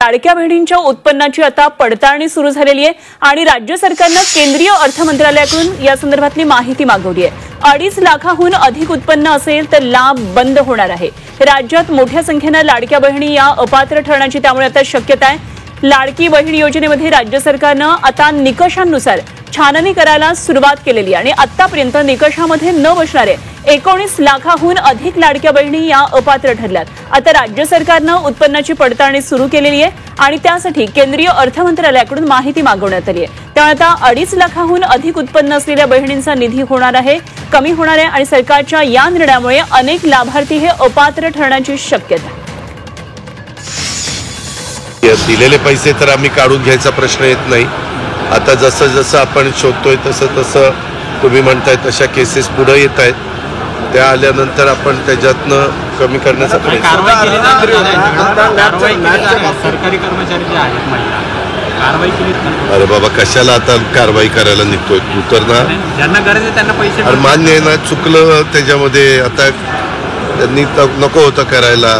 लाडक्या बहिणींच्या उत्पन्नाची आता पडताळणी सुरू झालेली आहे आणि राज्य सरकारनं केंद्रीय अर्थ मंत्रालयाकडून या संदर्भातली माहिती मागवली आहे। 2.5 लाखाहून अधिक उत्पन्न असेल तर लाभ बंद होणार आहे। राज्यात मोठ्या संख्येने लाडक्या बहिणी या अपात्र ठरण्याची त्यामुळे आता शक्यता आहे। लाडकी बहीण योजनेमध्ये राज्य सरकारनं आता निकषांनुसार छाननी करायला सुरुवात केलेली आणि आतापर्यंत निकषामध्ये न बसणारे 19 लाखाहून अधिक लाडक्या बहिणी या अपात्र ठरल्यात। आता राज्य सरकारनं उत्पन्नाची पडताळणी सुरू केलेली आहे आणि त्यासाठी केंद्रीय अर्थ मंत्रालयाकडून माहिती मागवण्यात आली आहे। त्यामुळे आता 2.5 लाखाहून अधिक उत्पन्न असलेल्या बहिणींचा निधी होणार आहे, कमी होणार आहे आणि सरकारच्या या निर्णयामुळे अनेक लाभार्थी हे अपात्र ठरण्याची शक्यता आहे। दिलेले पैसे तर आम्ही काढून घ्यायचा प्रश्न येत नाही। आता जसं जसं आपण शोधतोय तसं तसं तुम्ही म्हणताय तशा केसेस पुढे येत आहेत, त्या आल्यानंतर आपण त्याच्यातनं कमी करण्याचा प्रयत्न। अरे बाबा कशाला आता कारवाई करायला निघतोय तू तर ना, ज्यांना गरज आहे त्यांना पैसे मान्य आहे ना, चुकलं त्याच्यामध्ये आता त्यांनी नको होतं करायला।